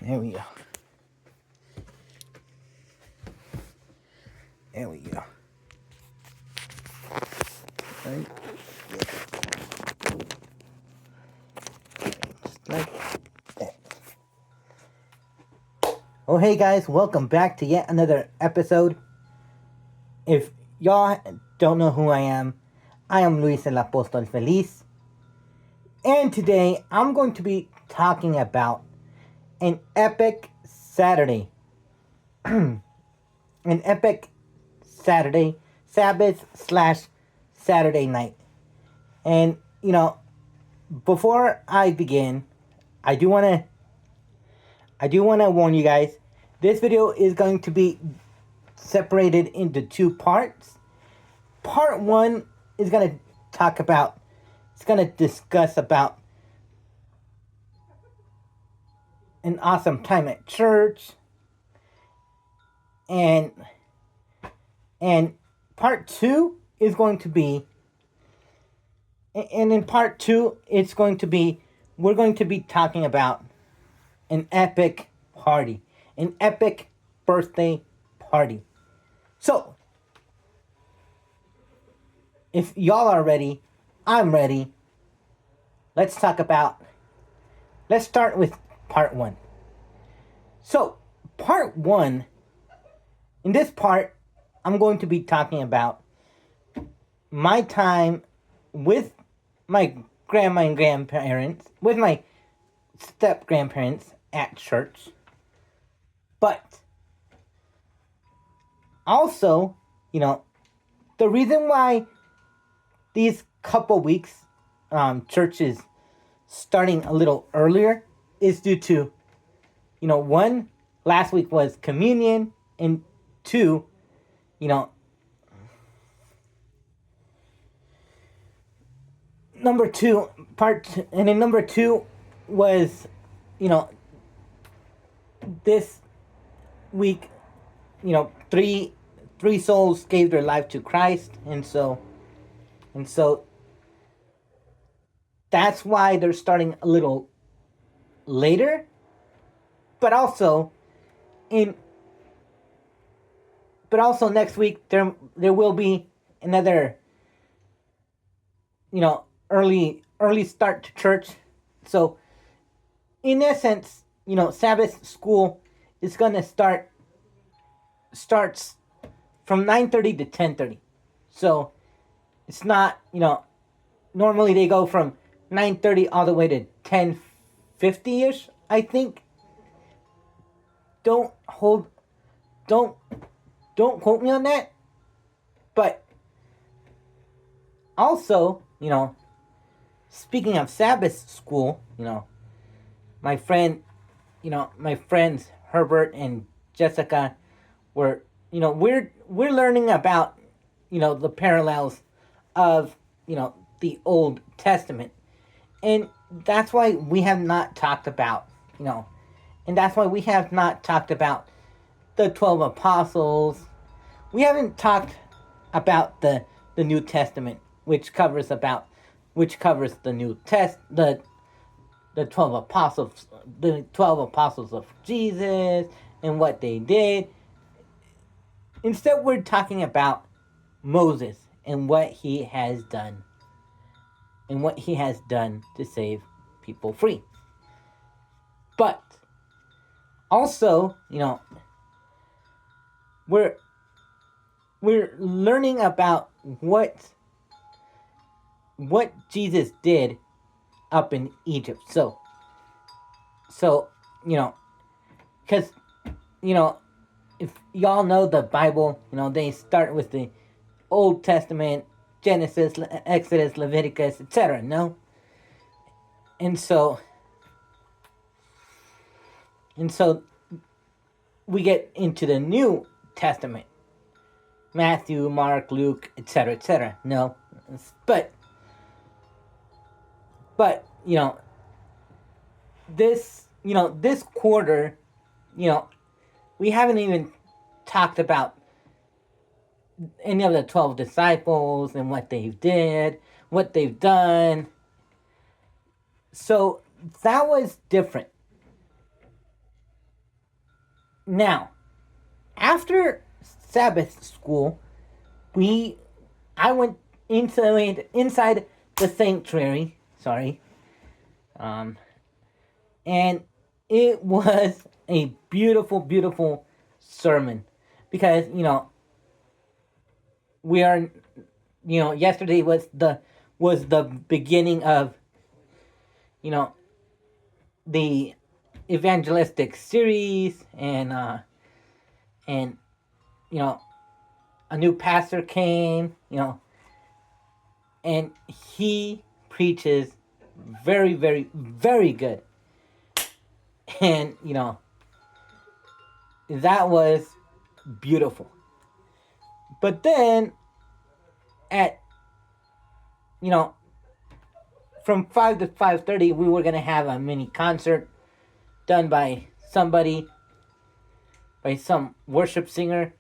There we go. There we go. Right. Just like that. Oh, hey guys, welcome back to yet another episode. If y'all don't know who I am Luis el Apóstol Feliz. And today I'm going to be talking about an epic Saturday. An epic Saturday, Sabbath/Saturday night. And, before I begin, I do want to warn you guys, this video is going to be separated into two parts. Part one is going to discuss about an awesome time at church. And part two is going to be, and in part two, we're going to be talking about an epic party, an epic birthday party. So, if y'all are ready, I'm ready. Let's start with part one. So, part one, in this part, I'm going to be talking about my time with my grandma and grandparents, with my step-grandparents at church. But also, the reason why these couple weeks church is starting a little earlier is due to, one, last week was communion, and two, number two was, this week, three souls gave their life to Christ, and so that's why they're starting a little later. But also next week there will be another early start to church. So in essence, Sabbath school is going to starts from 9:30 to 10:30. So it's not, normally they go from 9:30 all the way to 10:50ish, I think. Don't quote me on that. But also, speaking of Sabbath school, my friends Herbert and Jessica were, we're learning about, the parallels of, the Old Testament. And that's why we have not talked about, the 12 apostles. We haven't talked about the New Testament, which covers the New the 12 apostles, of Jesus and what they did. Instead, we're talking about Moses and what he has done. And what he has done to save people free. But also, we're learning about what Jesus did up in Egypt. So because if y'all know the Bible, they start with the Old Testament, Genesis, Exodus, Leviticus, etc. No? And so we get into the New Testament. Matthew, Mark, Luke, etc., etc. No? But this quarter, we haven't even talked about any of the 12 disciples and what they did, what they've done. So that was different. Now, after Sabbath school, I went inside the sanctuary. Sorry, and it was a beautiful, beautiful sermon, because we are, yesterday was the beginning of the evangelistic series, and a new pastor came, and he preaches very, very, very good. And that was beautiful. But then at from 5 to 5:30, we were going to have a mini concert done by some worship singer,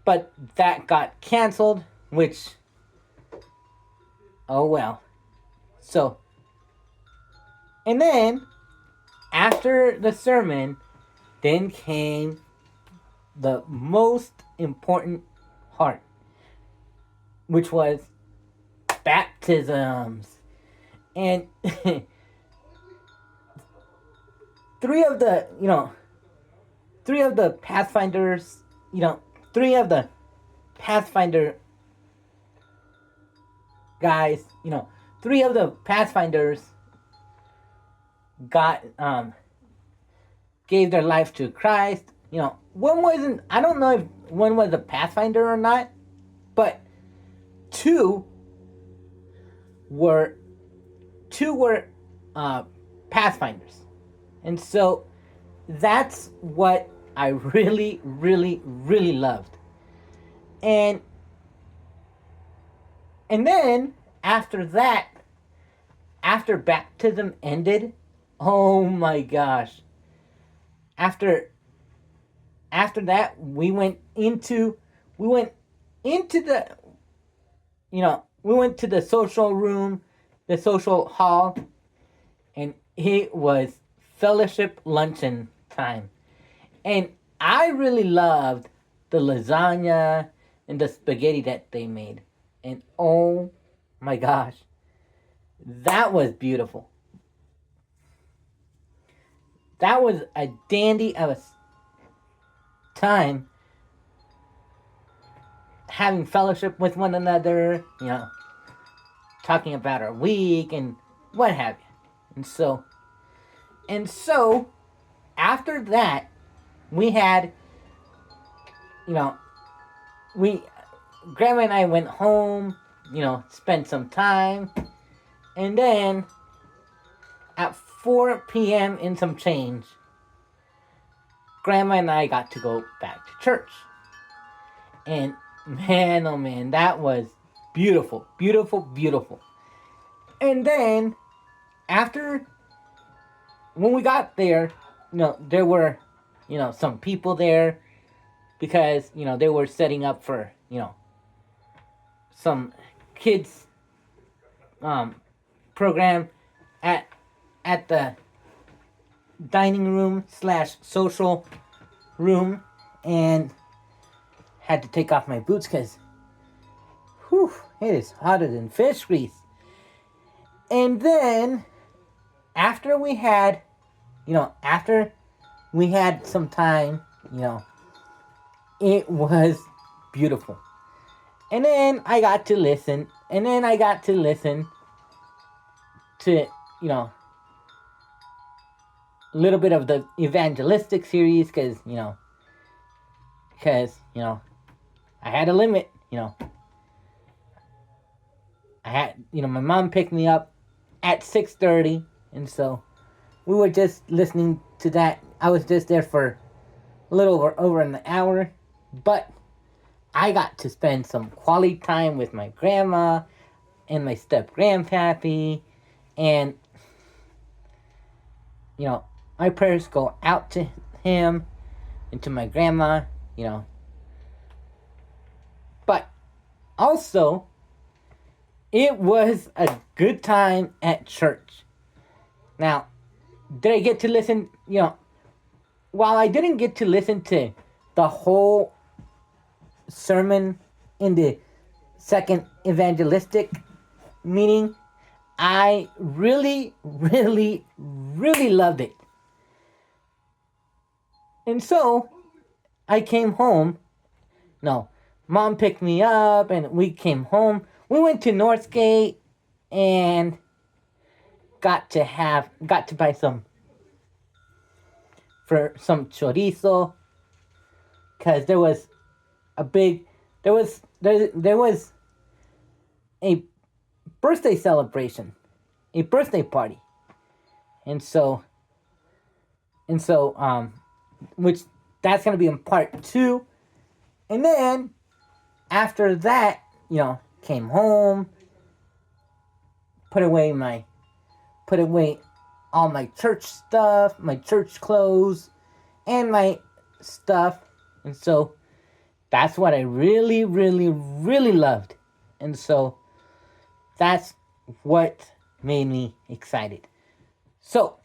but that got canceled, which, oh well. So, and then after the sermon, then came the most important part, which was baptisms. And three of the Pathfinders, three of the Pathfinder guys, three of the Pathfinders got gave their life to Christ. One wasn't. I don't know if one was a Pathfinder or not, but two were Pathfinders, and so that's what I really, really, really loved. And then after that, after baptism ended, oh my gosh. After that, we went to the social room, the social hall, and it was fellowship luncheon time. And I really loved the lasagna and the spaghetti that they made. And oh my gosh, that was beautiful. That was a dandy of a time, having fellowship with one another, talking about our week and what have you. And so after that, we had, Grandma and I went home, spent some time, and then at 4 p.m. and some change, Grandma and I got to go back to church. And man, oh man, that was beautiful, beautiful, beautiful. And then, when we got there, there were, some people there, because, they were setting up for, some kids program at the dining room / social room, and had to take off my boots because it is hotter than fish grease. And then after we had some time, it was beautiful. And then I got to listen to, a little bit of the Evangelistic series, because I had a limit, I had, my mom picked me up at 6:30, and so we were just listening to that. I was just there for a little over an hour, but I got to spend some quality time with my grandma and my step-grandpappy, and, my prayers go out to him and to my grandma, But also, it was a good time at church. Now, did I get to listen, while I didn't get to listen to the whole sermon in the second evangelistic meeting, I really, really, really loved it. And so I came home. No, Mom picked me up and we came home. We went to Northgate and got to buy some chorizo, because there was a birthday celebration, a birthday party, and so which that's gonna be in part 2, and then after that, came home, put away all my church stuff, my church clothes, and my stuff. And so that's what I really, really, really loved. And so that's what made me excited. So,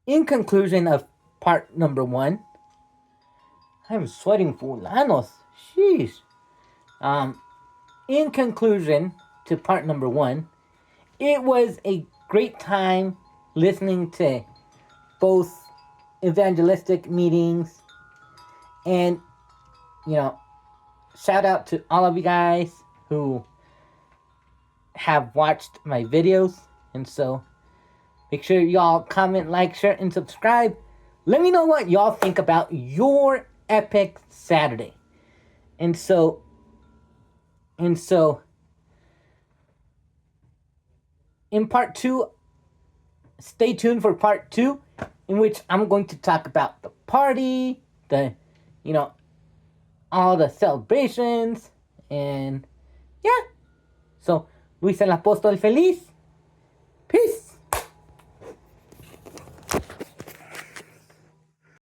in conclusion of part number 1, I'm sweating fulanos. Sheesh. In conclusion to part number 1, it was a great time listening to both evangelistic meetings, and shout out to all of you guys who have watched my videos. And so make sure y'all comment, like, share, and subscribe. Let me know what y'all think about your epic Saturday. And so in part 2, stay tuned for part 2, in which I'm going to talk about the party, all the celebrations, and yeah. So, Luis el Apóstol Feliz. Peace.